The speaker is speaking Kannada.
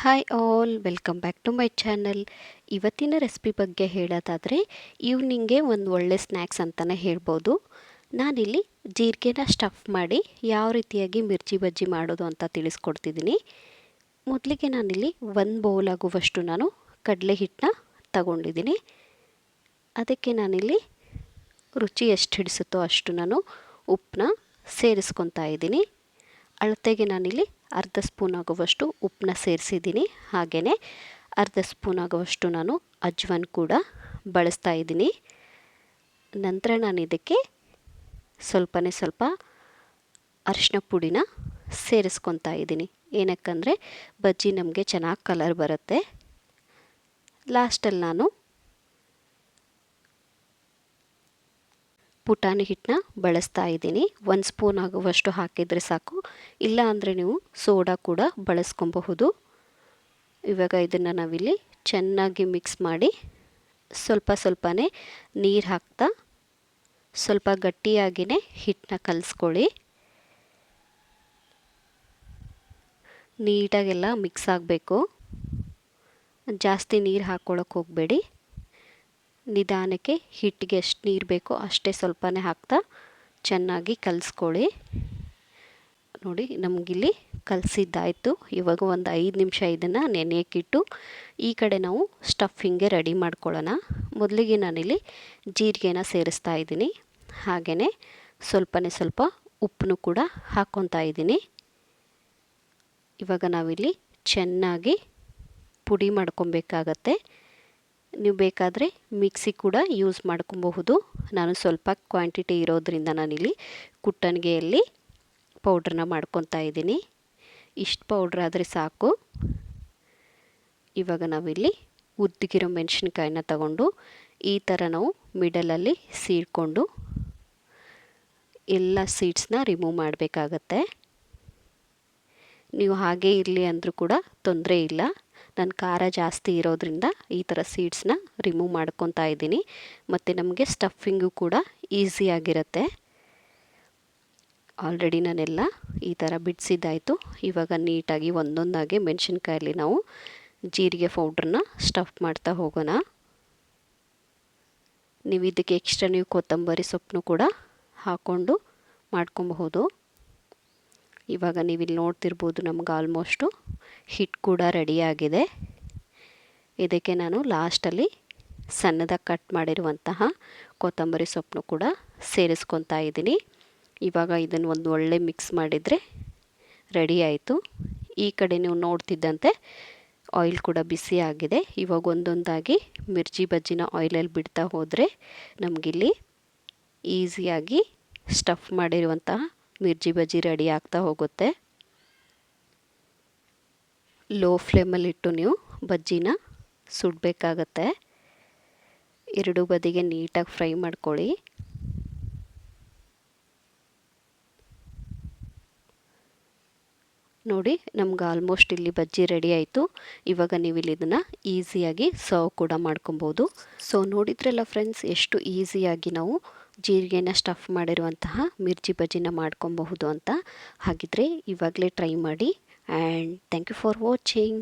Hi all welcome back to my channel. ಇವತ್ತಿನ ರೆಸಿಪಿ ಬಗ್ಗೆ ಹೇಳೋದಾದರೆ ಈವ್ನಿಂಗ್ಗೆ ಒಂದು ಒಳ್ಳೆ ಸ್ನ್ಯಾಕ್ಸ್ ಅಂತಲೇ ಹೇಳ್ಬೋದು. ನಾನಿಲ್ಲಿ ಜೀರಿಗೆನ ಸ್ಟಫ್ ಮಾಡಿ ಯಾವ ರೀತಿಯಾಗಿ ಮಿರ್ಚಿ ಬಜ್ಜಿ ಮಾಡೋದು ಅಂತ ತಿಳಿಸ್ಕೊಡ್ತಿದ್ದೀನಿ. ಮೊದಲಿಗೆ ನಾನಿಲ್ಲಿ ಒಂದು ಬೌಲ್ ಆಗುವಷ್ಟು ನಾನು ಕಡಲೆ ಹಿಟ್ಟನ್ನ ತಗೊಂಡಿದ್ದೀನಿ. ಅದಕ್ಕೆ ನಾನಿಲ್ಲಿ ರುಚಿ ಎಷ್ಟು ಹಿಡಿಸುತ್ತೋ ಅಷ್ಟು ನಾನು ಉಪ್ಪನ್ನ ಸೇರಿಸ್ಕೊತಾ ಇದ್ದೀನಿ. ಅಳತೆಗೆ ನಾನಿಲ್ಲಿ ಅರ್ಧ ಸ್ಪೂನ್ ಆಗುವಷ್ಟು ಉಪ್ಪನ್ನ ಸೇರಿಸಿದ್ದೀನಿ. ಹಾಗೆಯೇ ಅರ್ಧ ಸ್ಪೂನ್ ಆಗುವಷ್ಟು ನಾನು ಅಜ್ವಾನ್ ಕೂಡ ಬಳಸ್ತಾ ಇದ್ದೀನಿ. ನಂತರ ನಾನು ಇದಕ್ಕೆ ಸ್ವಲ್ಪನೇ ಸ್ವಲ್ಪ ಅರಿಶಿನ ಪುಡಿನ ಸೇರಿಸ್ಕೊತಾ ಇದ್ದೀನಿ. ಏನಕ್ಕಂದರೆ ಬಜ್ಜಿ ನಮಗೆ ಚೆನ್ನಾಗಿ ಕಲರ್ ಬರುತ್ತೆ. ಲಾಸ್ಟಲ್ಲಿ ನಾನು ಪುಟಾಣಿ ಹಿಟ್ಟನ್ನ ಬಳಸ್ತಾ ಇದ್ದೀನಿ. 1 ಸ್ಪೂನ್ ಆಗುವಷ್ಟು ಹಾಕಿದರೆ ಸಾಕು, ಇಲ್ಲ ಅಂದರೆ ನೀವು ಸೋಡಾ ಕೂಡ ಬಳಸ್ಕೊಬಹುದು. ಇವಾಗ ಇದನ್ನು ನಾವಿಲ್ಲಿ ಚೆನ್ನಾಗಿ ಮಿಕ್ಸ್ ಮಾಡಿ ಸ್ವಲ್ಪ ಸ್ವಲ್ಪನೇ ನೀರು ಹಾಕ್ತಾ ಸ್ವಲ್ಪ ಗಟ್ಟಿಯಾಗಿಯೇ ಹಿಟ್ಟನ್ನ ಕಲಿಸ್ಕೊಳ್ಳಿ. ನೀಟಾಗೆಲ್ಲ ಮಿಕ್ಸ್ ಆಗಬೇಕು. ಜಾಸ್ತಿ ನೀರು ಹಾಕ್ಕೊಳ್ಳೋಕೆ ಹೋಗಬೇಡಿ. ನಿಧಾನಕ್ಕೆ ಹಿಟ್ಟಿಗೆ ಎಷ್ಟು ನೀರು ಬೇಕೋ ಅಷ್ಟೇ ಸ್ವಲ್ಪನೇ ಹಾಕ್ತಾ ಚೆನ್ನಾಗಿ ಕಲಿಸ್ಕೊಳ್ಳಿ. ನೋಡಿ, ನಮಗಿಲ್ಲಿ ಕಲಸಿದ್ದಾಯಿತು. ಇವಾಗ ಒಂದು 5 ನಿಮಿಷ ಇದನ್ನು ನೆನೆಯಕ್ಕಿಟ್ಟು ಈ ಕಡೆ ನಾವು ಸ್ಟಫಿಂಗ್ಗೆ ರೆಡಿ ಮಾಡ್ಕೊಳ್ಳೋಣ. ಮೊದಲಿಗೆ ನಾನಿಲ್ಲಿ ಜೀರಿಗೆನ ಸೇರಿಸ್ತಾ ಇದ್ದೀನಿ. ಹಾಗೆಯೇ ಸ್ವಲ್ಪನೇ ಸ್ವಲ್ಪ ಉಪ್ಪನ್ನು ಕೂಡ ಹಾಕ್ಕೊತಾ ಇದ್ದೀನಿ. ಇವಾಗ ನಾವಿಲ್ಲಿ ಚೆನ್ನಾಗಿ ಪುಡಿ ಮಾಡ್ಕೊಬೇಕಾಗತ್ತೆ. ನೀವು ಬೇಕಾದರೆ ಮಿಕ್ಸಿ ಕೂಡ ಯೂಸ್ ಮಾಡ್ಕೊಬಹುದು. ನಾನು ಸ್ವಲ್ಪ ಕ್ವಾಂಟಿಟಿ ಇರೋದ್ರಿಂದ ನಾನಿಲ್ಲಿ ಕುಟ್ಟಣಿಗೆಯಲ್ಲಿ ಪೌಡ್ರನ್ನ ಮಾಡ್ಕೊತಾ ಇದ್ದೀನಿ. ಇಷ್ಟು ಪೌಡ್ರ್ ಆದರೆ ಸಾಕು. ಇವಾಗ ನಾವಿಲ್ಲಿ ಉದ್ದಿಗಿರೋ ಮೆಣಸಿನ್ಕಾಯಿನ ತಗೊಂಡು ಈ ಥರ ನಾವು ಮಿಡಲಲ್ಲಿ ಸೀಳ್ಕೊಂಡು ಎಲ್ಲ ಸೀಡ್ಸ್ನ ರಿಮೂವ್ ಮಾಡಬೇಕಾಗತ್ತೆ. ನೀವು ಹಾಗೇ ಇರಲಿ ಅಂದರೂ ಕೂಡ ತೊಂದರೆ ಇಲ್ಲ. ನಾನು ಖಾರ ಜಾಸ್ತಿ ಇರೋದ್ರಿಂದ ಈ ಥರ ಸೀಡ್ಸ್ನ ರಿಮೂವ್ ಮಾಡ್ಕೊತಾ ಇದ್ದೀನಿ. ಮತ್ತು ನಮಗೆ ಸ್ಟಫಿಂಗು ಕೂಡ ಈಸಿಯಾಗಿರುತ್ತೆ. ಆಲ್ರೆಡಿ ನಾನೆಲ್ಲ ಈ ಥರ ಬಿಡಿಸಿದ್ದಾಯಿತು. ಇವಾಗ ನೀಟಾಗಿ ಒಂದೊಂದಾಗಿ ಮೆಣಸಿನ್ಕಾಯಲ್ಲಿ ನಾವು ಜೀರಿಗೆ ಪೌಡ್ರನ್ನ ಸ್ಟಫ್ ಮಾಡ್ತಾ ಹೋಗೋಣ. ನೀವು ಇದಕ್ಕೆ ಎಕ್ಸ್ಟ್ರಾ ನೀವು ಕೊತ್ತಂಬರಿ ಸೊಪ್ಪನ್ನು ಕೂಡ ಹಾಕ್ಕೊಂಡು ಮಾಡ್ಕೊಬಹುದು. ಇವಾಗ ನೀವಿಲ್ಲಿ ನೋಡ್ತಿರ್ಬೋದು, ನಮ್ಗೆ ಆಲ್ಮೋಸ್ಟು ಹಿಟ್ಟು ಕೂಡ ರೆಡಿಯಾಗಿದೆ. ಇದಕ್ಕೆ ನಾನು ಲಾಸ್ಟಲ್ಲಿ ಸಣ್ಣದಾಗಿ ಕಟ್ ಮಾಡಿರುವಂತಹ ಕೊತ್ತಂಬರಿ ಸೊಪ್ಪನ್ನು ಕೂಡ ಸೇರಿಸ್ಕೊತಾ ಇದ್ದೀನಿ. ಇವಾಗ ಇದನ್ನು ಒಂದು ಒಳ್ಳೆ ಮಿಕ್ಸ್ ಮಾಡಿದರೆ ರೆಡಿ ಆಯಿತು. ಈ ಕಡೆ ನೀವು ನೋಡ್ತಿದ್ದಂತೆ ಆಯಿಲ್ ಕೂಡ ಬಿಸಿ ಆಗಿದೆ. ಇವಾಗ ಒಂದೊಂದಾಗಿ ಮಿರ್ಚಿ ಬಜ್ಜಿನ ಆಯಿಲಲ್ಲಿ ಬಿಡ್ತಾ ಹೋದರೆ ನಮಗಿಲ್ಲಿ ಈಸಿಯಾಗಿ ಸ್ಟಫ್ ಮಾಡಿರುವಂತಹ ಮಿರ್ಚಿ ಬಜ್ಜಿ ರೆಡಿ ಆಗ್ತಾ ಹೋಗುತ್ತೆ. ಲೋ ಫ್ಲೇಮಲ್ಲಿಟ್ಟು ನೀವು ಬಜ್ಜಿನ ಸುಡಬೇಕಾಗತ್ತೆ. ಎರಡೂ ಬದಿಗೆ ನೀಟಾಗಿ ಫ್ರೈ ಮಾಡ್ಕೊಳ್ಳಿ. ನೋಡಿ, ನಮ್ಗೆ ಆಲ್ಮೋಸ್ಟ್ ಇಲ್ಲಿ ಬಜ್ಜಿ ರೆಡಿ ಆಯಿತು. ಇವಾಗ ನೀವು ಇಲ್ಲಿ ಇದನ್ನು ಈಸಿಯಾಗಿ ಸರ್ವ್ ಕೂಡ ಮಾಡ್ಕೊಬೋದು. ಸೊ ನೋಡಿದ್ರಲ್ಲ ಫ್ರೆಂಡ್ಸ್, ಎಷ್ಟು ಈಸಿಯಾಗಿ ನಾವು ಜೀರಿಗೆನ ಸ್ಟಫ್ ಮಾಡಿರುವಂತಹ ಮಿರ್ಚಿ ಬಜ್ಜಿನ ಮಾಡ್ಕೊಬಹುದು ಅಂತ. ಹಾಗಿದ್ರೆ ಇವಾಗಲೇ ಟ್ರೈ ಮಾಡಿ. And thank you for watching.